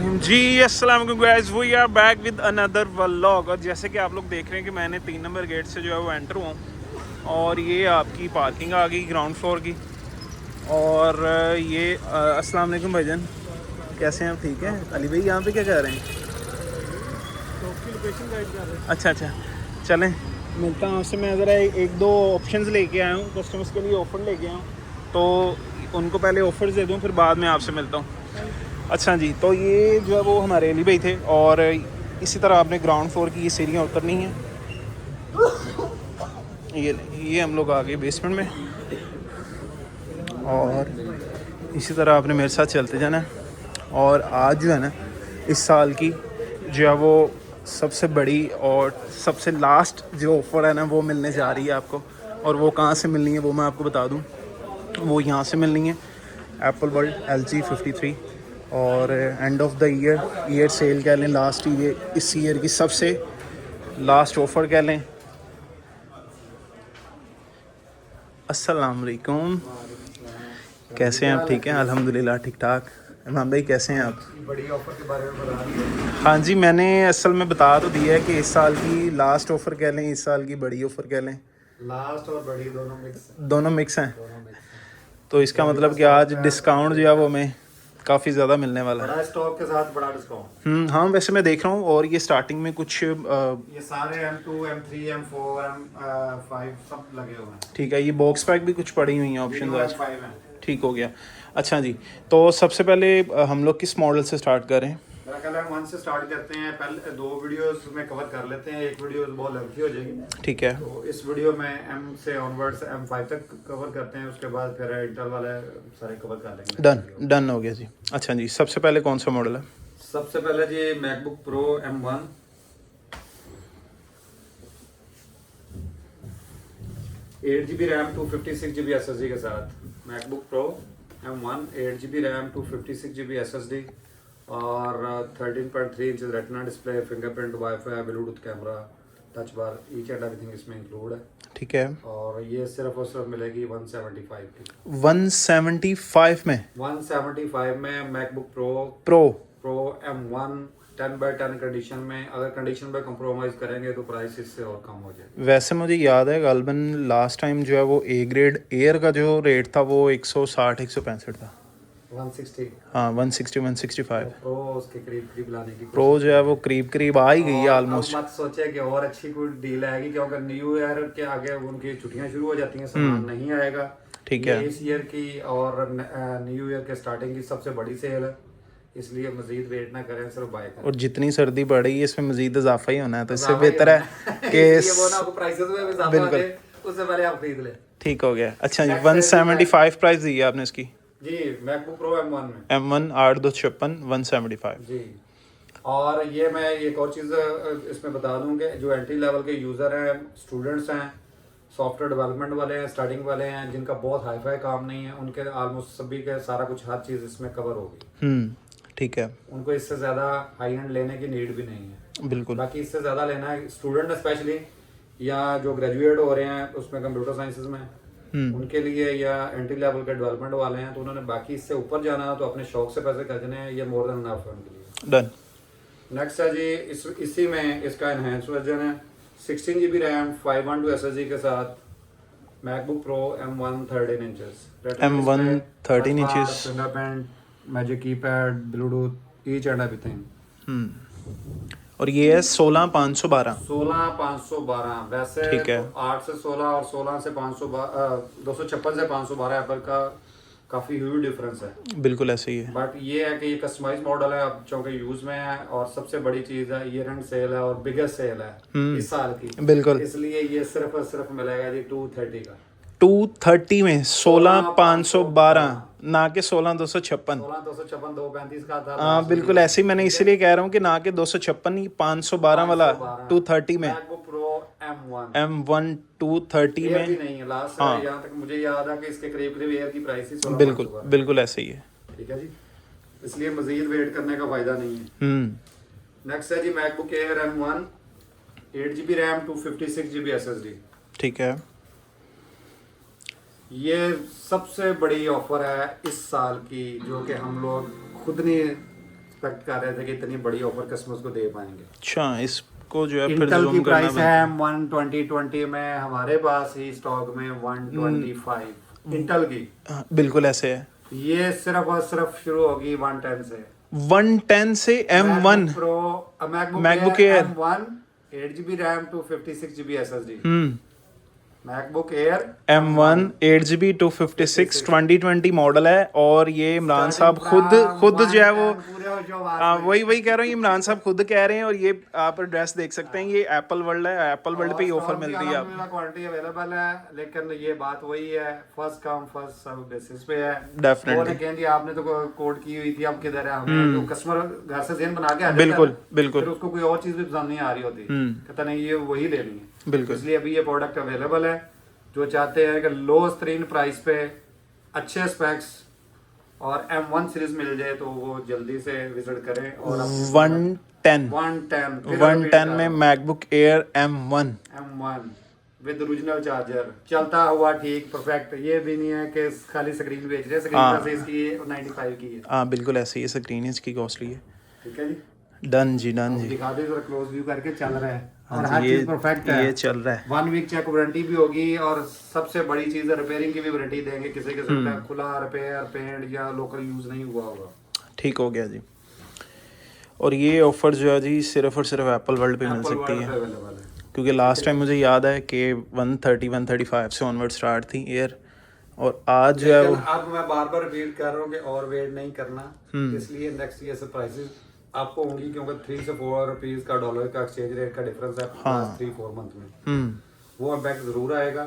जी अस्सलाम वालेकुम guys, we are back with another vlog. और जैसे कि आप लोग देख रहे हैं कि मैंने 3 नंबर गेट से जो है वो एंटर हुआ और ये आपकी पार्किंग आ गई ग्राउंड फ्लोर की। और ये अस्सलाम वालेकुम भाईजान, कैसे हैं आप? ठीक हैं अली भाई? यहाँ पे क्या कर रहे हैं? लोकेशन गाइड कर रहे हैं। अच्छा अच्छा, चलें मिलता हूँ आपसे। मैं ज़रा एक दो ऑप्शंस लेके आया हूँ, कस्टमर्स के लिए ऑफ़र लेके आया हूँ, तो उनको पहले ऑफ़र्स दे दूँ फिर बाद में आपसे मिलता हूँ। अच्छा जी, तो ये जो है वो हमारे अली भाई थे। और इसी तरह आपने ग्राउंड फ्लोर की ये सीढ़ियाँ उतरनी हैं। ये हम लोग आ गए बेसमेंट में और इसी तरह आपने मेरे साथ चलते जाना है। और आज जो है ना, इस साल की जो है वो सबसे बड़ी और सबसे लास्ट जो ऑफ़र है ना वो मिलने जा रही है आपको। और वो कहाँ से मिलनी है वो मैं आपको बता दूँ। वो यहाँ से मिलनी है, एप्पल वर्ल्ड LG53। और end of the year cell कह लें, लास्ट ईयर, इस ईयर की सबसे लास्ट ऑफ़र कह लें। अस्सलाम वालेकुम, कैसे हैं आप? ठीक हैं अल्हम्दुलिल्लाह, ठीक ठाक। इमाम भाई कैसे हैं आप? बड़ी ऑफर के बारे में बता दीजिए। हाँ जी, मैंने असल में बता तो दिया है कि इस साल की लास्ट ऑफ़र कह लें, इस साल की बड़ी ऑफ़र कह लें। लास्ट और बड़ी दोनों मिक्स हैं। दोनों मिक्स हैं, दोनों मिक्स हैं। तो इसका जो मतलब कि आज स्टॉक है डिस्काउंट जो है वो हमें काफ़ी ज़्यादा मिलने वाला है। बड़ा स्टॉक के साथ बड़ा डिस्काउंट। हाँ वैसे मैं देख रहा हूँ। और ये स्टार्टिंग में कुछ ये सारे M2 M3 M4 M5 सब लगे हुए हैं। ठीक है, ये बॉक्स पैक भी कुछ पड़ी हुई हैं ये ऑप्शन आज। M5 है। ठीक हो गया। अच्छा जी, तो सबसे पहले हम लोग किस मॉडल से स्टार्ट करें? मेरा ख्याल है M1 से स्टार्ट करते हैं। पहले दो वीडियोस में कवर कर लेते हैं, एक वीडियो बहुत लंबी हो जाएगी। ठीक है, तो इस वीडियो में M से ऑनवर्ड्स M5 तक कवर करते हैं, उसके बाद फिर इंटर वाले सारे कवर कर लेंगे। डन डन हो गया जी। अच्छा जी, सबसे पहले कौन सा मॉडल है? सबसे पहले जी MacBook Pro M1 8GB RAM 256GB SSD के साथ। MacBook Pro M1 8GB RAM 256GB SSD और 13.3 inch retina display, fingerprint, wifi, Bluetooth camera, touch bar, each and everything इसमें इंक्लूड है। ठीक है, और ये सिर्फ और सिर्फ मिलेगी 175 की। 175 में 175 में MacBook pro pro. Pro M1 10/10 condition में। अगर कंडीशन में कंप्रोमाइज करेंगे तो प्राइस इससे और कम हो जाएगी। वैसे मुझे याद है गालबन लास्ट टाइम जो है वो ए ग्रेड एयर का जो रेट था वो 160 165 था। 160 हाँ 160 165। प्रो उसके करीब करीब लाने की प्रो कोशिश जो है करेंगे। वो करीब करीब आ ही गई है और अब ऑलमोस्ट। मत सोचे कि और अच्छी कोई डील आएगी, क्योंकि न्यू ईयर के आगे उनकी छुट्टियां शुरू हो जाती हैं, सामान नहीं आएगा। ठीक ये है, इस ईयर की और न्यू ईयर के स्टार्टिंग की सबसे बड़ी सेल है, इसलिए मजीद वेट ना करें, सिर्फ बाय करें। और जितनी सर्दी बढ़ रही है इसमें मजीद इजाफा ही होना है, तो इससे इजाफा ही बेहतर होना है है। कि इसलिए वो ना आपको प्राइसेस में भी इजाफा हो बिल्कुल जाए, उससे पहले आप खरीद लें। ठीक हो गया। अच्छा जी, नेक्स्ट है जी 175 प्राइस दी है आपने इसकी? जी मैकबुक प्रो M1 में M1 8/256 175। जी। और ये मैं एक और चीज़ इसमें बता दूं कि जो एंट्री लेवल के यूज़र हैं, स्टूडेंट्स हैं, सॉफ्टवेयर डेवलपमेंट वाले हैं, स्टार्टिंग वाले हैं, जिनका बहुत हाई फाई काम नहीं है, उनके ऑलमोस्ट सभी के सारा कुछ हर चीज़ इसमें कवर होगी। ठीक है, उनको इससे ज़्यादा हाई एंड लेने की नीड भी नहीं है। बिल्कुल। बाकी इससे ज़्यादा लेना है स्टूडेंट स्पेशली, या जो ग्रेजुएट हो रहे हैं उसमें कंप्यूटर साइंसेज में, उनके लिए, या एंट्री लेवल के डेवलपमेंट वाले हैं, तो उन्होंने बाकी इससे ऊपर जाना है तो अपने शौक से पैसे खर्चने हैं, ये मोर देन इनफ है उनके लिए। डन। नेक्स्ट है जी इसी में इसका एनहेंस वर्जन है 16GB रैम 512 SSD के साथ। MacBook Pro M1 13 inches, M1 13 inches. Fingerprint, magic keypad, Bluetooth, each and everything. और ये है 16512। 16512 वैसे ठीक है, तो 8 से 16 और 16 से 256 से 512 एप्पल का काफ़ी ह्यूज डिफरेंस है। बिल्कुल ऐसे ही है। बट ये है कि ये कस्टमाइज मॉडल है, अब चूंकि यूज में है, और सबसे बड़ी चीज है ईयर एंड सेल है और बिगेस्ट सेल है इस साल की, बिल्कुल। इसलिए ये सिर्फ और सिर्फ मिलेगा जी 230 का। 230 में 16512, ना कि 16256। 16256 235 का था हाँ लास्ट बिल्कुल वीडियो। ऐसे ही, मैंने ठीक है, इसीलिए कह रहा हूँ कि ना कि 256 ही, 512 वाला 512 230 में। MacBook Pro M1 M1 230 air भी में। नहीं है लास्ट, हाँ यहाँ तक मुझे याद है कि इसके करीब करीब एयर की प्राइस ही बिल्कुल 16512 है। बिल्कुल ऐसे ही है। ठीक है जी, इसलिए मजीद वेट करने का फायदा नहीं है। नेक्स्ट है जी MacBook Air M1 8GB RAM 256GB SSD। ठीक है, ये सबसे बड़ी ऑफर है इस साल की, जो कि हम लोग खुद नहीं एक्सपेक्ट कर रहे थे कि इतनी बड़ी ऑफर कस्टमर्स को दे पाएंगे। अच्छा, इसको जो है फिर इंटेल की जूम करना प्राइस है 12020 में, हमारे पास ही स्टॉक में 125 इंटेल की। हाँ, बिल्कुल ऐसे है। ये सिर्फ और सिर्फ शुरू होगी 110 से। 110 से M1 pro MacBook Air M1 8GB RAM 256GB SSD। MacBook Air M1 8GB 256 2020 model है। और ये इमरान साहब खुद जो है वो वही कह रहा हूँ, ये इमरान साहब खुद कह रहे हैं। और ये आप एड्रेस देख सकते हैं, ये एप्पल वर्ल्ड है, एप्पल वर्ल्ड पे ही ऑफर मिल रही है आपको। क्वांटिटी अवेलेबल है, लेकिन ये बात वही है, first come first serve basis पे है। डेफिनेटली कहेंगे आपने तो कोड की हुई थी, अब किधर है? हमें तो कस्टमर घर से ज़हन बना के आ जाता है, बिल्कुल फिर उसको कोई और चीज भी पसंद नहीं आ रही होती, कहता नहीं ये वही लेनी है। बिल्कुल। इसलिए अभी ये प्रोडक्ट अवेलेबल है। जो चाहते हैं कि लोएस्ट तरीन प्राइस पे अच्छे स्पेक्स और M1 सीरीज मिल जाए तो वो जल्दी से विजिट करें। और 110 में MacBook Air M1 with original charger, चलता हुआ ठीक परफेक्ट। ये भी नहीं है कि खाली स्क्रीन बेच रहे हैं, स्क्रीन से इसकी 95 की है। हाँ बिल्कुल ऐसे ही, स्क्रीन इसकी कॉस्टली है। ठीक है जी, डन जी, डन जी। दिखा दे जरा क्लोज व्यू करके, चल रहा है और हाँ हर जी, चीज परफेक्ट है। ये चल रहा है। 1 वीक चेक वारंटी भी होगी और सबसे बड़ी चीज है रिपेयरिंग की भी वारंटी देंगे। किसी किस्म का खुला रिपेयर पेंट या लोकल यूज नहीं हुआ होगा। ठीक हो गया जी। और ये ऑफर जो है जी सिर्फ और सिर्फ एप्पल वर्ल्ड पे मिल सकती है, क्योंकि लास्ट टाइम मुझे याद है कि 130-135 से ऑनवर्ड स्टार्ट थी एयर। और आज जो है वो, अब मैं बार बार रिपीट कर रहा हूँ कि और वेट नहीं करना, इसलिए नेक्स्ट ईयर से प्राइसेस आपको होंगी, क्योंकि 3 से 4 रुपीज का डॉलर का एक्सचेंज रेट का डिफरेंस है 3-4 मंथ में। वो इम्पैक्ट जरूर आएगा,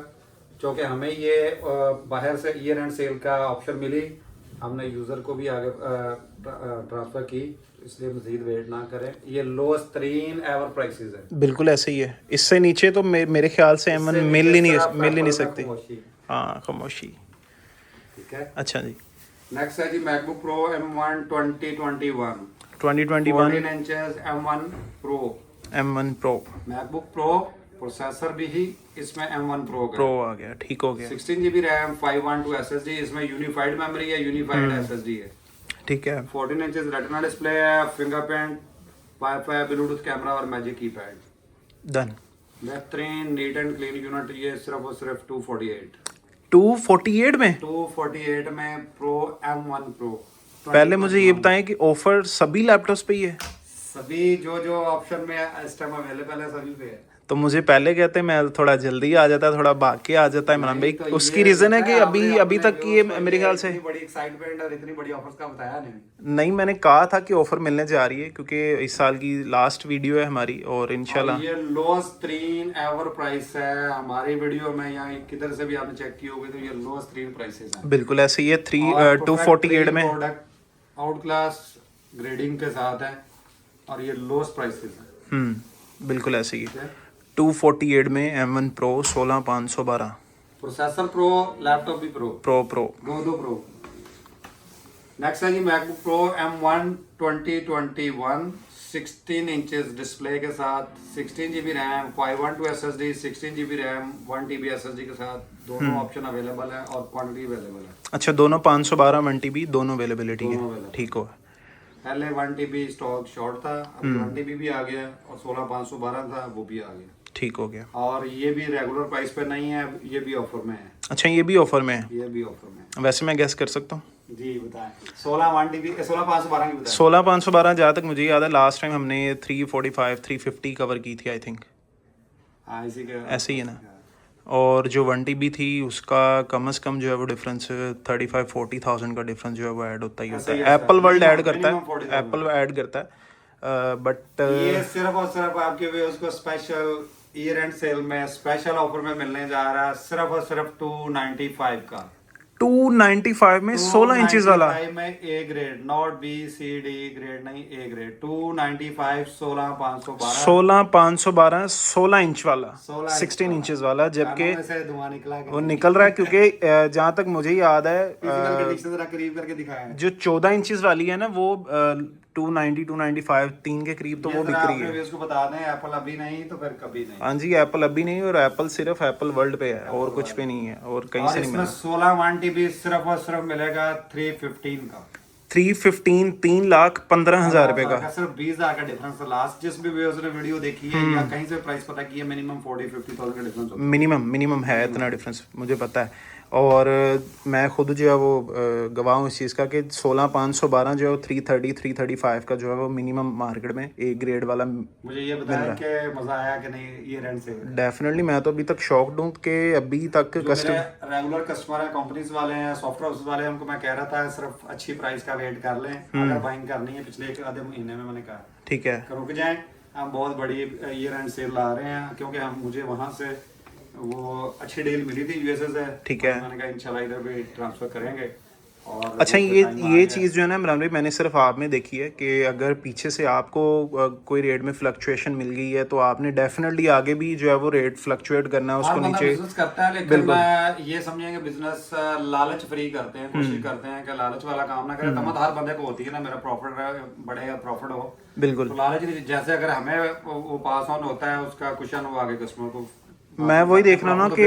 क्योंकि हमें ये बाहर से ईयर एंड सेल का ऑप्शन मिली, हमने यूजर को भी आगे ट्रांसफर की, इसलिए मजीद वेट ना करें। ये लोएस्ट तरीन एवर प्राइसेस है, बिल्कुल ऐसे ही है। इससे नीचे तो मेरे ख्याल से M1 मिल ही नहीं सकती। हाँ, खामोशी। ठीक है, अच्छा जी। नेक्स्ट है जी MacBook Pro M1 2021 14 inches M1 Pro MacBook Pro. Processor भी ही इसमें M1 Pro आ गया, ठीक हो गया। 16GB रैम 512 SSD, इसमें यूनिफाइड मेमोरी है, यूनिफाइड SSD है। ठीक है। 14 इंचेस रेटिना डिस्प्ले है, फिंगरप्रिंट, वाईफाई, ब्लूटूथ कैमरा और मैजिक कीपैड। डन। बेहतरीन नीट एंड क्लीन यूनिट। ये सिर्फ और सिर्फ 248 में 248 में प्रो M1 Pro। पहले मुझे ये बताएं कि ऑफर सभी लैपटॉप्स पे ही है? सभी जो ऑप्शन में इस टाइम अवेलेबल है सभी पे है। तो मुझे पहले कहते मैं थोड़ा जल्दी आ जाता, थोड़ा भाग के आ जाता है इमरान भाई। तो उसकी रीजन है कि अभी तक ये मेरे ख्याल से बड़ी एक्साइटमेंट और इतनी बड़ी ऑफर्स का बताया नहीं, मैंने कहा था कि ऑफर मिलने जा रही है, क्योंकि इस साल की लास्ट वीडियो है हमारी और इंशाल्लाह ये लोएस्ट तरीन एवर प्राइस है हमारी वीडियो में। यहाँ किधर से भी आपने चेक की होगी तो ये लोएस्ट तरीन प्राइसेस हैं। बिल्कुल ऐसे ही है। 248 में आउट क्लास ग्रेडिंग के साथ है और ये लोएस्ट प्राइसेस है। बिल्कुल ऐसे ही है। 248 में M1 Pro 16512 processor pro, laptop भी प्रो दो प्रो। नेक्स्ट है जी MacBook Pro M1 2021 16 inches display के साथ, 16GB RAM 512 SSD, 16GB RAM 1TB SSD के साथ, दोनों ऑप्शन अवेलेबल है और क्वांटिटी अवेलेबल है। अच्छा, दोनों 512 1TB दोनों अवेलेबिलिटी है। ठीक हो। पहले 1TB स्टॉक शॉर्ट था, अब 1TB भी आ गया और 16512 था वो भी आ गया। ठीक हो गया। और ये भी रेगुलर प्राइस पे नहीं है, ये भी ऑफर में है। अच्छा, ये भी ऑफर में है? ये भी ऑफर में है। वैसे मैं गेस कर सकता हूँ जी, बताएं। 16512 की बताएं। 16512 जहाँ तक मुझे याद है लास्ट टाइम हमने 345 350 कवर की थी आई थिंक। हाँ, इसी के ऐसे ही है ना। और जो 1TB थी उसका कम से कम जो है वो डिफरेंस 35-40,000 का डिफरेंस जो है वो ऐड होता ही होता है। एप्पल वर्ल्ड ऐड करता है, एप्पल ऐड करता है। बट ये सिर्फ और सिर्फ आपके व्यूअर्स को स्पेशल ईयर एंड सेल में स्पेशल ऑफर में मिलने जा रहा है, सिर्फ और सिर्फ 295 का। 295 में 16 इंचेस वाला में A grade, not B C D grade नहीं, ए ग्रेड। 295 16512 16 इंच वाला 16 इंचेस वाला, जबकि वो निकल रहा है क्योंकि जहां तक मुझे याद है करीब करके दिखाया है। जो 14 इंचेस वाली है ना वो 290-295 3 के करीब तो वो बिक रही है। इसको बता दें एप्पल अभी नहीं तो फिर कभी नहीं। हाँ जी, एप्पल अभी नहीं, और एप्पल सिर्फ एप्पल वर्ल्ड पे है और कुछ पे नहीं है और कहीं से नहीं मिला। 16 1TB सिर्फ और सिर्फ मिलेगा 315 का। 315 3,15,000 रुपए का। सिर्फ 20,000 का डिफरेंस है। लास्ट जिस भी व्यूअर्स ने वीडियो देखी है या कहीं से प्राइस पता की है, मिनिमम 40-50,000 का डिफरेंस होता है। मिनिमम है इतना डिफरेंस, मुझे पता है। और मैं खुद जो है वो गवाह हूँ इस चीज़ का कि 16,512 जो है वो 330 335 का जो है वो मिनिमम मार्केट में ए ग्रेड वाला। मुझे ये बताया कि मजा आया कि नहीं ये रेंट से? डेफिनेटली मैं तो अभी तक शॉक्ड हूँ कि अभी तक जो मेरे रेगुलर कस्टमर है, कंपनीज वाले हैं, सॉफ्टवेयर हाउस वाले हैं, उनको मैं कह रहा था सिर्फ अच्छी प्राइस का वेट कर लें अगर बाइंग करनी है। पिछले एक आधे महीने में मैंने कहा ठीक है रुक जाएं, हम बहुत बड़ी ईयर एंड सेल ला रहे हैं, क्योंकि हम मुझे वहां से वो अच्छी डील मिली थी यूएसए से। ठीक है। मैंने कहा इंशाल्लाह इधर भी ट्रांसफर करेंगे। और अच्छा ये चीज़ जो है ना इमरान भाई, मैंने सिर्फ आप में देखी है कि अगर पीछे से आपको कोई रेट में फ्लक्चुएशन मिल गई है तो आपने डेफिनेटली आगे भी जो है वो रेट फ्लक्चुएट करना है उसको नीचे। बिजनेस करता है, लेकिन मैं ये समझेंगे बिजनेस लालच फ्री करते हैं, कोशिश करते हैं कि लालच वाला काम ना करें। तमत हर बंदे को होती है ना, मेरा प्रॉफिट बढ़े या प्रॉफिट हो। बिल्कुल। तो लालच नहीं, जैसे अगर हमें वो पास ऑन होता है उसका कुशन वो आगे कस्टमर को। मैं वही देख रहा हूँ ना कि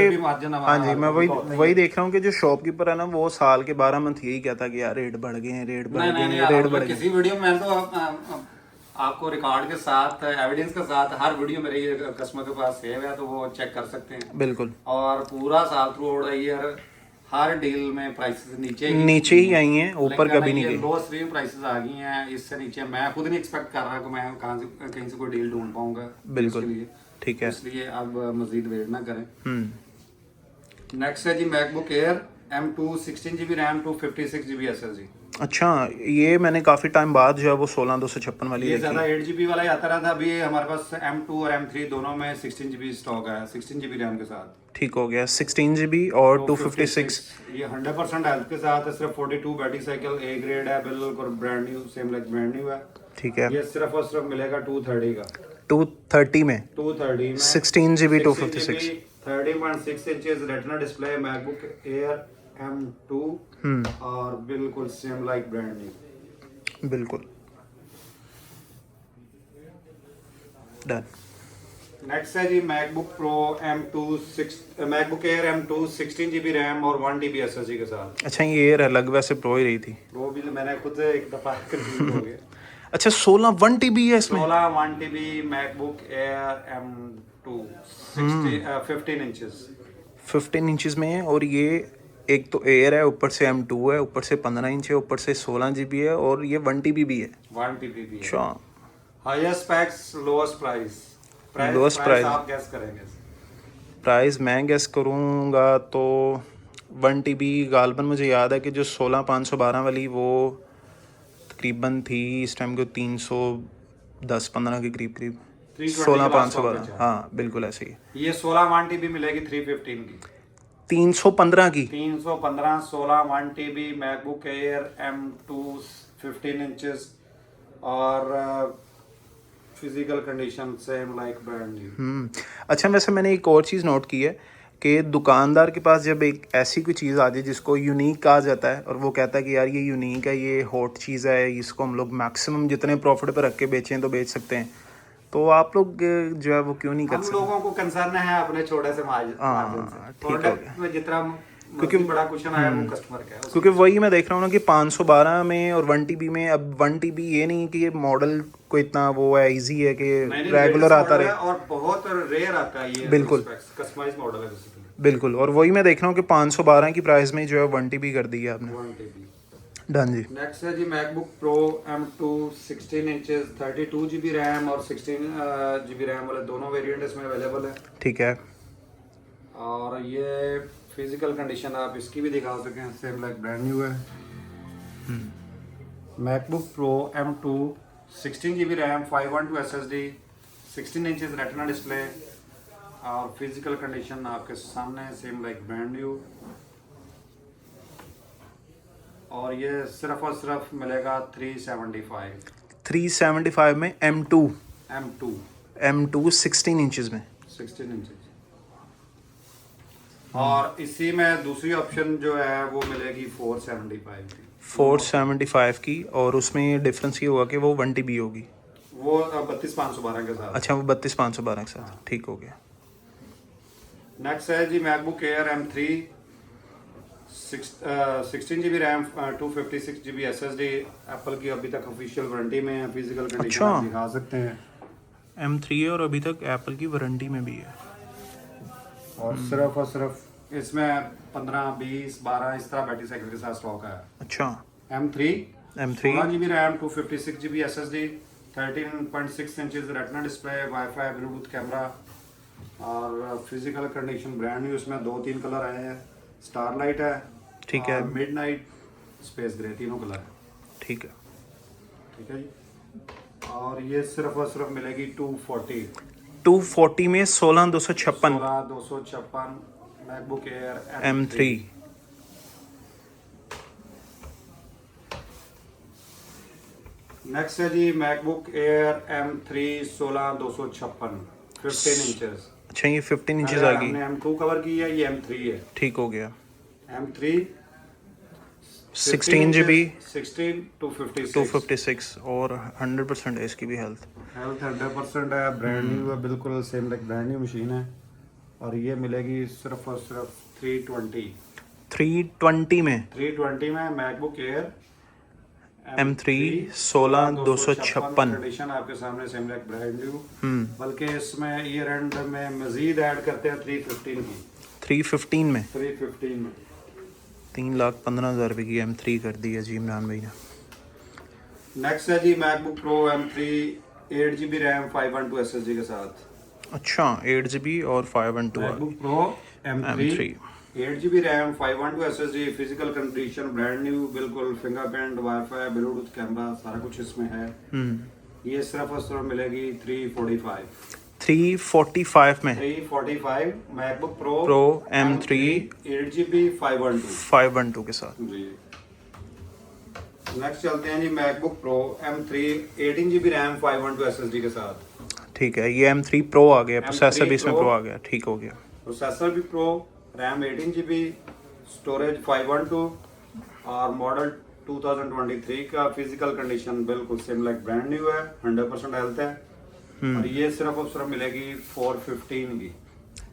हाँ जी, मैं तो वही देख रहा हूँ कि जो शॉपकीपर है ना वो साल के 12 मंथ यही कहता कि यार रेट बढ़ गए हैं, रेट बढ़ गए हैं, रेट बढ़ गए। किसी वीडियो में तो आपको रिकॉर्ड के साथ एविडेंस के साथ हर वीडियो मेरे कस्टमर के पास सेव है, तो वो चेक कर सकते हैं। बिल्कुल। और पूरा साल through out the year her deal में प्राइसेस नीचे ही आई हैं, ऊपर कभी नहीं गई। लो स्ट्रीम प्राइसेस आ गई हैं, इससे नीचे मैं खुद नहीं एक्सपेक्ट कर रहा कि मैं कहीं से कोई डील ढूंढ पाऊंगा। बिल्कुल ठीक है, इसलिए अब मजीद वेट ना करें। नेक्स्ट है जी MacBook Air M2 16GB RAM 256GB SSD। अच्छा ये मैंने काफी टाइम बाद जो है वो 16,256 वाली ये ज्यादा 8GB वाला ही आता रहा था। अभी हमारे पास M2 और M3 दोनों में 16GB स्टॉक है, 16GB रैम के साथ। ठीक हो गया, 16GB और 256। ये 100% हेल्थ के साथ है, सिर्फ 42 बैटरी साइकिल, ए ग्रेड है, बिल्कुल brand new, same like brand new है। ठीक है। ये सिर्फ और सिर्फ मिलेगा 230 का। 230 में 16GB 256 13.6 inches retina display MacBook Air M2 और बिल्कुल सेम लाइक ब्रांड न्यू। बिल्कुल डन। नेक्स्ट है जी MacBook Pro MacBook Air M2 16GB RAM और 1TB SSD के साथ। अच्छा ये एयर अलग, वैसे प्रो ही रही थी। प्रो भी मैंने खुद एक दफा कंफ्यूज हो गया। अच्छा 16 1TB है इसमें। 16 1TB MacBook Air M2 15 inches 15 inches में है। और ये एक तो एयर है, ऊपर से M2 है, ऊपर से 15 इंच है, ऊपर से 16GB है और ये 1TB भी है। 1TB भी है। अच्छा highest specs lowest price. Lowest price आप गैस करेंगे? प्राइस मैं गैस करूँगा तो 1TB गालबन मुझे याद है कि जो 16,512 वाली वो तकरीबन थी इस टाइम को 310-15 के करीब 16,512। हाँ बिल्कुल ऐसे ही। ये 16 1TB मिलेगी 315 की। 315 की 315 16 1TB MacBook Air M2 15 inches और physical condition same like brand new. अच्छा वैसे मैंने एक और चीज़ नोट की है कि दुकानदार के पास जब एक ऐसी कोई चीज़ आ जाए जिसको यूनिक कहा जाता है और वो कहता है कि यार ये यूनिक है, ये हॉट चीज़ है, इसको हम लोग मैक्सिमम जितने प्रॉफिट पे रख के बेचें तो बेच सकते हैं, तो आप लोग जो है वो क्यों नहीं कर सकते? हम लोगों को कंसर्न है अपने छोटे से मार्जिन से। प्रोडक्ट में जितना क्योंकि बड़ा क्वेश्चन आया वो कस्टमर का है। क्योंकि वही मैं देख रहा हूँ ना कि 512 में और 1TB में, अब 1TB ये नहीं कि ये मॉडल को इतना वो है, इजी है कि रेगुलर आता रहे और बहुत रेयर आता है ये। बिल्कुल कस्टमाइज मॉडल है बेसिकली। बिल्कुल। और वही मैं देख रहा हूँ कि 512 की प्राइस में जो है 1TB कर दी है आपने। 1TB डन जी। नेक्स्ट है जी MacBook Pro M2 16 inches 32GB RAM और 16GB रैम वाले दोनों वेरिएंट इसमें अवेलेबल है। ठीक है। और ये फिजिकल कंडीशन आप इसकी भी दिखा सकें, सेम लाइक ब्रांड न्यू है। MacBook Pro M2 16GB RAM 512 SSD 16 inches retina display और फिजिकल कंडीशन आपके सामने सेम लाइक ब्रांड न्यू। और ये सिर्फ और सिर्फ मिलेगा 375 में M2 16 इंचेस में 16 इंचेस। और इसी में दूसरी ऑप्शन जो है वो मिलेगी 475 की और उसमें डिफरेंस ये हुआ कि वो 1TB होगी, वो 32,512 के साथ। अच्छा वो 32,512 के साथ। ठीक हो गया। नेक्स्ट है जी MacBook Air M3 16 GB RAM 256 GB SSD Apple की अभी तक ऑफिशियल वारंटी में है, फिजिकल कंडीशन अच्छा। आप दिखा सकते हैं। M3 है और अभी तक एप्पल की वारंटी में भी है। और सिर्फ इसमें 15, 20, 12 इस तरह बैटरी साइकिल के साथ स्टॉक है। अच्छा। M3 M3 16 GB RAM 256 GB SSD 13.6 inches retina display, wifi, Bluetooth camera और फिजिकल कंडीशन ब्रांड न्यू। इसमें 2-3 कलर आए हैं, स्टारलाइट है, ठीक है। मिडनाइट, स्पेस ग्रे, तीनों कलर है। ठीक है। ठीक है जी। और ये सिर्फ और सिर्फ मिलेगी 240 में 16256 256 मैकबुक एयर M3। नेक्स्ट है जी मैकबुक एयर M3 16256 15 इंचेस। अच्छा, ये 15 इंचेस आ गई। हमने M2 कवर की है, ये M3 है। ठीक हो गया। M3 16 GB 16 256 256 और 100% है इसकी भी हेल्थ। 100% है, ब्रांड न्यू है, बिल्कुल same like brand new machine है। और ये मिलेगी सिर्फ और सिर्फ 320 में 320 में मैकबुक एयर M3 16256। कंडीशन आपके सामने सेम लाइक ब्रांड न्यू, बल्कि इसमें ईयर एंड में मजीद ऐड करते हैं 315 की। 315 में 315 में 3,15,000 रुपये की M3 कर दी है जी इमरान भाई ने। नेक्स्ट है जी MacBook Pro M3 8 GB RAM 512 SSD के साथ। अच्छा, 8 GB और 512 MacBook Pro M3 8 GB RAM 512 SSD, physical condition brand new, बिल्कुल फिंगरप्रिंट, वाईफाई, ब्लूटूथ कैमरा, सारा कुछ इसमें है। ये सिर्फ और सिर्फ मिलेगी 345 में 345 मैकबुक प्रो M3 8 GB 512 के साथ। जी। नेक्स्ट चलते हैं जी MacBook Pro M3 18 GB RAM 512 SSD के साथ। ठीक है, ये M3 Pro आ गया, प्रोसेसर भी इसमें Pro प्रो आ गया। ठीक हो गया। प्रोसेसर भी प्रो, रैम 18 GB, स्टोरेज 512 और मॉडल 2023 का। फिजिकल कंडीशन बिल्कुल सेम लाइक ब्रांड न्यू है, 100% हेल्थ है। और ये सिर्फ और सिर्फ मिलेगी 415 की,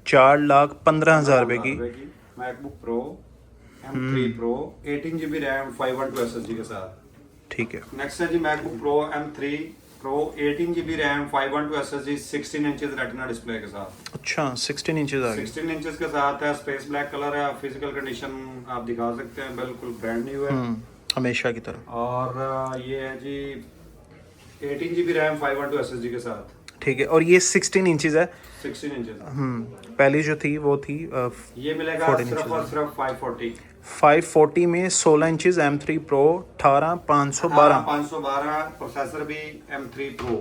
4,15,000 रुपये की MacBook Pro M3 Pro 18 GB RAM 512 SSD के साथ। ठीक है। नेक्स्ट है जी MacBook Pro M3 Pro 18 GB RAM 512 SSD 16 inches retina display के साथ। अच्छा, 16 इंचेस आ गई। 16 इंचेस के साथ है, स्पेस ब्लैक कलर है, फिजिकल कंडीशन आप दिखा सकते हैं, बिल्कुल ब्रांड न्यू है हमेशा की तरह। और ये है जी 18 GB रैम 512 SSD के साथ। ठीक है, और ये 16 इंचेस है। 16 इंचेस पहली जो थी वो थी ये मिलेगा 14 सिर्फ और इंचेस सिर्फ 540 540 में 16 इंचेस M3 Pro 18512। 512 प्रोसेसर भी M3 Pro।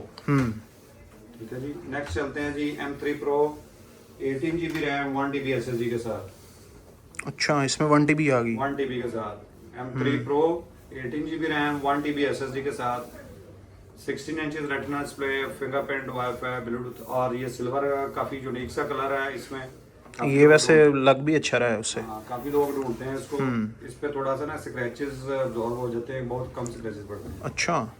ठीक है जी। नेक्स्ट चलते हैं जी M3 Pro 18 GB RAM 1 TB SSD के साथ। अच्छा, इसमें 1 TB आ गई। 1 TB के साथ M3 Pro 18 GB RAM 1 TB SSD के साथ, 16 inches retina display, fingerprint, wifi, Bluetooth. और ये सिल्वर काफी यूनिक सा कलर है इसमें। ये वैसे लग भी अच्छा रहा है उससे। काफी लोग ढूंढते हैं इसको। इस पे थोड़ा सा ना स्क्रैचेस अब्जॉर्ब हो जाते हैं, बहुत कम स्क्रैचेस पड़ते हैं। अच्छा।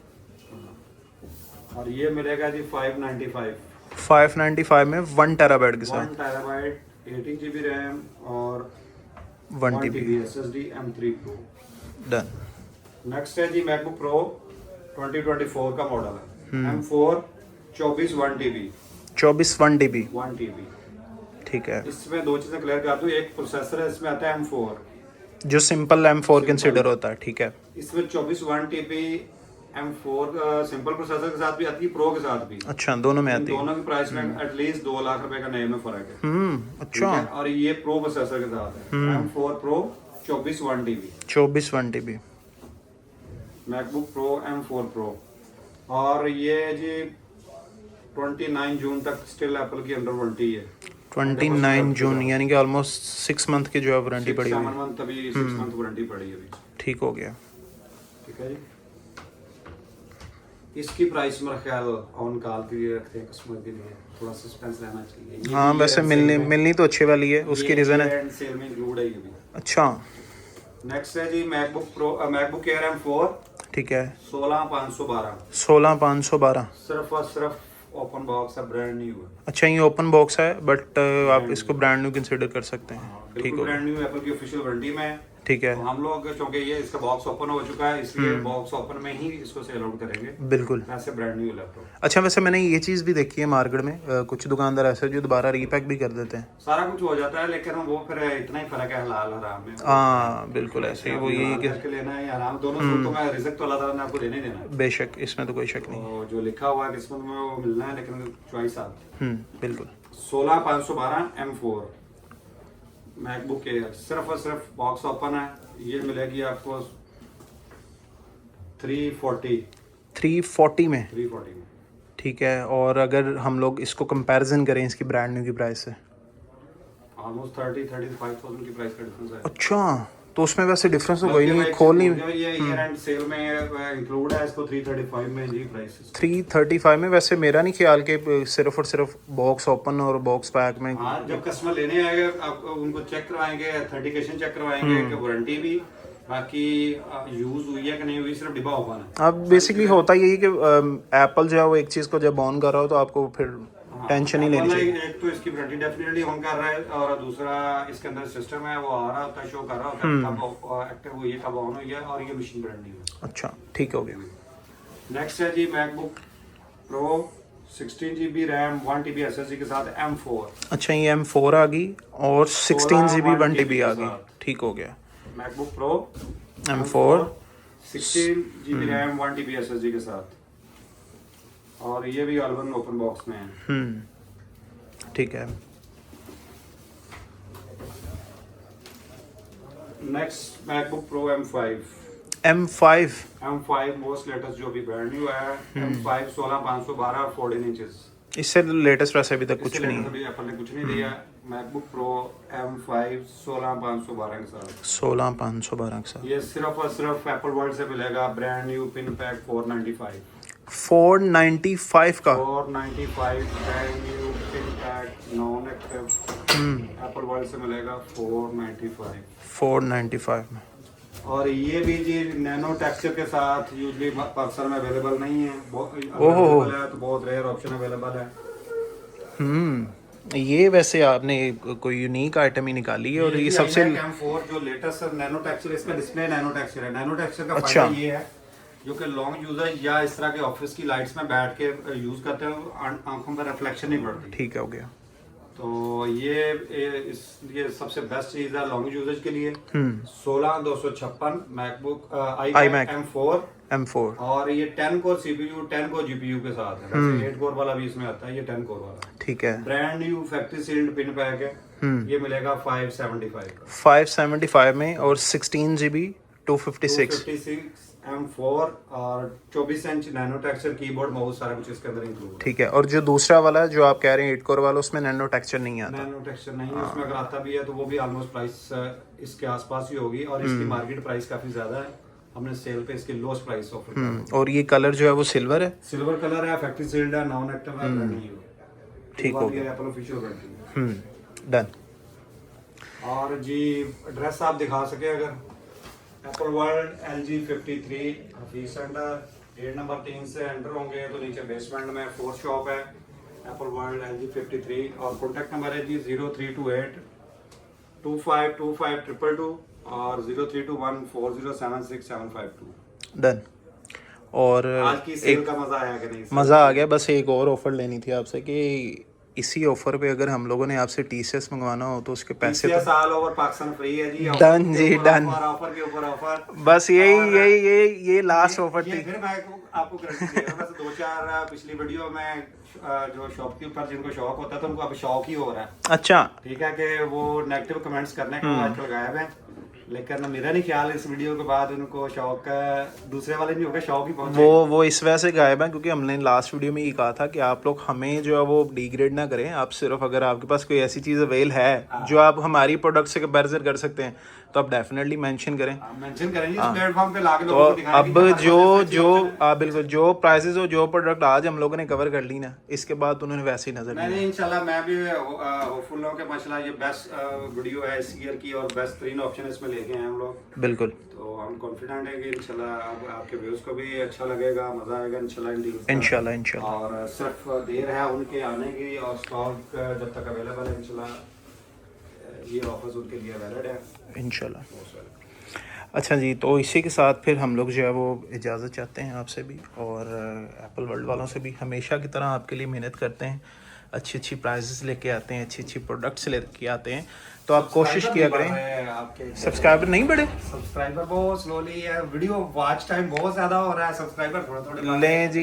और ये मिलेगा जी 595 595 में 1 टेराबाइट के साथ। 1 टेराबाइट 18 GB रैम और 1 TB SSD M3 Pro। Done. Next है जी मैकबुक प्रो 2024 का मॉडल है M4 24 1 TB 24 1 TB 1 TB। ठीक है। इसमें दो चीजें क्लियर कर दूं, एक प्रोसेसर है, इसमें आता है M4 जो सिंपल M4 कंसिडर होता है। ठीक है। इसमें 24 1 TB M4 सिंपल प्रोसेसर के साथ भी आती है, प्रो के साथ भी। अच्छा, दोनों में इन आती है। दोनों की प्राइस में एटलीस्ट 2 लाख रुपए का नए में फर्क है। अच्छा। ठीक है? और ये प्रो प्रोसेसर के साथ है M4 Pro 24 1 TB 24 1 TB MacBook pro M4 Pro। और ये जी 29 जून तक स्टिल एप्पल की अंडर वारंटी है। 29 जून यानी कि ऑलमोस्ट 6 मंथ की जो है वारंटी पड़ी हुई है। 7 मंथ अभी 6 मंथ वारंटी पड़ी है अभी। ठीक हो गया। ठीक है जी। इसकी प्राइस मेरा ख्याल ऑन कॉल के लिए रखते हैं, कस्टमर के लिए थोड़ा सस्पेंस रहना चाहिए। ये हाँ, भी वैसे मिलनी तो अच्छी वाली है, उसकी रीजन है। एंड सेल में इंक्लूड है ये भी। अच्छा। नेक्स्ट है जी मैकबुक एयर M4 ठीक है। 16512 16512 सिर्फ और सिर्फ ओपन बॉक्स है, ब्रांड न्यू है। अच्छा, ये ओपन बॉक्स है बट आप इसको ब्रांड न्यू कंसिडर कर सकते हैं। ठीक बिल्कुल हो ब्रांड न्यू, एप्पल की ऑफिशियल वारंटी में है। ठीक है, तो हम लोग चूंकि ये इसका बॉक्स ओपन हो चुका है इसलिए बॉक्स ओपन में ही इसको सेल आउट करेंगे, बिल्कुल। ऐसे ब्रांड न्यू लैपटॉप। अच्छा, वैसे मैंने ये चीज़ भी देखी है मार्केट में, कुछ दुकानदार ऐसे जो दोबारा रीपैक भी कर देते हैं। सारा कुछ हो जाता है लेकिन वो फिर इतना ही फर्क है हलाल हराम में। हाँ बिल्कुल, ऐसे ही वो यही हलाल कि करके लेना है या हराम, दोनों सूरतों में रिज़्क तो अल्लाह ताला ने आपको देने ही देना है। बेशक, इसमें तो कोई शक नहीं। तो जो लिखा हुआ है किस्मत में वो मिलना है, लेकिन चॉइस आप। बिल्कुल। 16512 M4 मैकबुक एयर, सिर्फ और सिर्फ बॉक्स ओपन है, ये मिलेगी आपको 340 में, 340 में। ठीक है। और अगर हम लोग इसको कंपैरिजन करें इसकी ब्रांड न्यू की प्राइस से, ऑलमोस्ट 35,000 की प्राइस का डिफरेंस है। अच्छा, तो उसमें वैसे डिफरेंस तो कोई बल्कि नहीं, मैं खोल नहीं। ये ईयर एंड सेल में इंक्लूड है, इसको 335 में जी प्राइस। 335 में वैसे मेरा नहीं ख्याल कि सिर्फ और सिर्फ बॉक्स ओपन और बॉक्स पैक में। हाँ, जब कस्टमर लेने आएगा आप उनको चेक करवाएंगे, ऑथेंटिकेशन चेक करवाएंगे कि वारंटी भी, बाकी यूज हुई है कि नहीं हुई, सिर्फ डिब्बा ओपन है। अब बेसिकली होता यही कि एप्पल जो है वो एक चीज़ को जब ऑन कर रहा हो तो आपको फिर टेंशन ही लेनी चाहिए। एक तो इसकी वारंटी डेफिनेटली ऑन कर रहा है, और दूसरा इसके अंदर सिस्टम है वो आ रहा होता है, शो कर रहा होता है कब एक्टिव हुई है, कब ऑन हुई है, और ये मशीन ब्रांड न्यू है। अच्छा, ठीक हो गया। नेक्स्ट है जी MacBook Pro 16 GB RAM 1 TB SSD के साथ M4। अच्छा, ये M4 आ गई और 16 GB 1 TB आ के गई, साथ। ठीक हो गया। MacBook pro M4 16 GB RAM 1 TB SSD के साथ, और ये भी ऑल वन ओपन बॉक्स में है। ठीक है। Next MacBook pro M5 most latest जो भी ब्रांड न्यू है। M5 16512 14 इंचेस, इससे लेटेस्ट वैसे अभी तक कुछ इससे नहीं लेटेस्ट अभी एप्पल ने कुछ नहीं दिया। मैकबुक प्रो M5 16512 के साथ, 16512 के साथ ये सिर्फ और सिर्फ एप्पल वर्ल्ड से मिलेगा, ब्रांड न्यू पिन पैक 495 495 का 495 brand new pin pack non active Apple world से मिलेगा 495 में। और ये भी जी नैनो टेक्सचर के साथ यूजली पाकिस्तान में अवेलेबल नहीं है, ओहो। अवेलेबल है तो बहुत रेयर ऑप्शन अवेलेबल है। ये वैसे आपने कोई यूनिक आइटम ही निकाली है, और ये सबसे M4 जो लेटेस्ट नैनो टेक्सचर, इसका डिस्प्ले नैनो टेक्सचर है। नैनो टेक्सचर का अच्छा। फायदा ये है जो कि लॉन्ग यूजर या इस तरह के ऑफिस की लाइट्स में बैठ के यूज करते हैं, आंखों पर रिफ्लेक्शन नहीं पड़ती। ठीक हो गया। तो ये सबसे बेस्ट चीज है लॉन्ग यूजेज के लिए। 16256 मैकबुक iMac M4, और ये 10 कोर CPU 10 कोर GPU के साथ है। वैसे 8 कोर वाला भी इसमें आता है, ये 10 कोर वाला। ठीक है। Brand new factory sealed pin pack है, ये मिलेगा 575 का। 575 में, और 16 GB 256 M4 और 24 inch nano texture keyboard mouse सारा कुछ इसके अंदर इंक्लूड है। ठीक है। और जो दूसरा वाला है जो आप कह रहे हैं 8 कोर वाला, उसमें नैनो टेक्सचर नहीं आता। नैनो टेक्सचर नहीं है उसमें, अगर आता भी है तो वो भी ऑलमोस्ट प्राइस इसके आसपास ही होगी, और इसकी मार्केट प्राइस काफी ज्यादा है। हमने सेल पे इसकी लोएस्ट प्राइस ऑफर किया। और ये कलर जो है वो सिल्वर है। सिल्वर कलर है, फैक्ट्री सील्ड है, नॉन एक्टिव है, ब्रांड न्यू। ठीक हो गया। Apple official brand. डन। और जी एड्रेस आप दिखा सके अगर, Apple World LG 53 Hafeez centre, gate number 3 से एंटर होंगे तो नीचे बेसमेंट में 4th शॉप है एप्पल वर्ल्ड LG 53, और कॉन्टैक्ट नंबर है जी 0328 252522 और 03214076 डन। और आज की सेल का मजा आया कि नहीं? मज़ा आ गया। बस एक और ऑफर लेनी थी आपसे कि इसी ऑफर पे अगर हम लोगों ने आपसे TCS मंगवाना हो तो उसके पैसे तो साल ओवर पाकिस्तान फ्री है जी। डन जी, डन। ऑफर के ऊपर ऑफर, बस यही लास्ट ऑफर थी। फिर मैं आपको गारंटी दे रहा हूं, बस 2-4 पिछली वीडियो में जो शॉपकीपर जिनको शौक होता है तो उनको अब शौक ही हो रहा है। अच्छा, ठीक है कि वो नेगेटिव कमेंट्स करने का आजकल गायब है, लेकिन मेरा नहीं ख्याल इस वीडियो के बाद उनको शौक दूसरे वाले नहीं होगा, शौक ही पहुंचे। वो इस वजह से गायब है क्योंकि हमने लास्ट वीडियो में ये कहा था कि आप लोग हमें जो है वो डिग्रेड ना करें। आप सिर्फ अगर आपके पास कोई ऐसी चीज़ अवेल है जो आप हमारी प्रोडक्ट से कंपैरिजन कर सकते हैं तो आप डेफिनेटली मेंशन करें। मेंशन करेंगे इस प्लेटफॉर्म पे लाके तो लोगों को दिखाएंगे अब बिल्कुल जो प्राइसेस हो, जो प्रोडक्ट आज हम लोगों ने कवर कर ली ना, इसके बाद उन्होंने वैसे ही नजर नहीं। इंशाल्लाह मैं भी होपफुल हूं कि माशाल्लाह ये बेस्ट वीडियो है इस ईयर की, और बेस्ट 3 ऑप्शन इसमें लेके आए हम लोग। बिल्कुल। तो हम कॉन्फिडेंट है कि इंशाल्लाह आपके व्यूज को भी अच्छा लगेगा, मजा आएगा इंशाल्लाह। और सिर्फ देर है उनके आने की, और स्टॉक जब तक अवेलेबल है इंशाल्लाह ये ऑफर्स उनके लिए वैलिड है इंशाल्लाह। अच्छा जी, तो इसी के साथ फिर हम लोग जो है वो इजाज़त चाहते हैं आपसे भी और एप्पल वर्ल्ड वालों से भी। हमेशा की तरह आपके लिए मेहनत करते हैं, अच्छी अच्छी प्राइजेस लेके आते हैं, अच्छी अच्छी प्रोडक्ट्स लेके आते हैं, तो आप कोशिश किया करें। आपके सब्सक्राइबर नहीं बढ़े? सब्सक्राइबर बहुत स्लोली है, वीडियो वॉच टाइम बहुत ज्यादा हो रहा है, सब्सक्राइबर थोड़े थोड़े बढ़ रहे लें हैं। जी,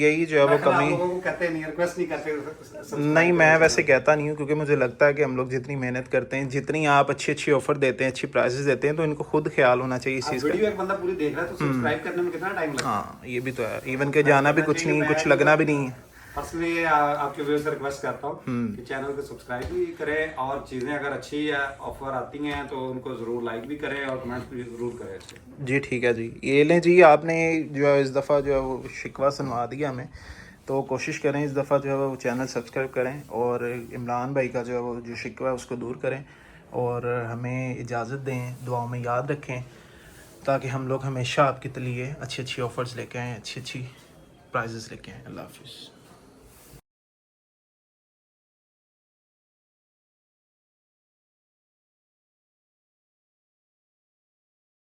यही जो है वो मैं आप कमी। लोगों को कहते नहीं, रिक्वेस्ट नहीं करते subscribe नहीं, करें मैं वैसे channel। कहता नहीं हूँ, क्योंकि मुझे लगता है कि हम लोग जितनी मेहनत करते हैं, जितनी आप अच्छी अच्छी ऑफ़र देते हैं, अच्छी प्राइजेस देते हैं, तो इनको खुद ख्याल होना चाहिए इस आप चीज़ का। वीडियो एक बंदा पूरी देख रहा है तो सब्सक्राइब करने में कितना टाइम लगता है? हाँ, ये भी तो है। इवन के जाना भी कुछ नहीं, कुछ लगना भी नहीं है। पर्सनली आपके व्यूअर्स से रिक्वेस्ट करता हूँ कि चैनल को सब्सक्राइब भी करें, और चीज़ें अगर अच्छी या ऑफर आती हैं तो उनको ज़रूर लाइक भी करें और कमेंट्स भी ज़रूर करें अच्छे। जी ठीक है जी, ये लें जी, आपने जो है इस दफ़ा जो है वो शिकवा सुनवा दिया हमें, तो कोशिश करें इस दफ़ा जो है वो चैनल सब्सक्राइब करें और इमरान भाई का जो है वो जो शिकवा है उसको दूर करें और हमें इजाज़त दें, दुआओं में याद रखें, ताकि हम लोग हमेशा आपके लिए अच्छी अच्छी ऑफ़र्स लेके आएँ, अच्छी अच्छी प्राइजेस लेके आएँ। अल्लाह हाफिज़।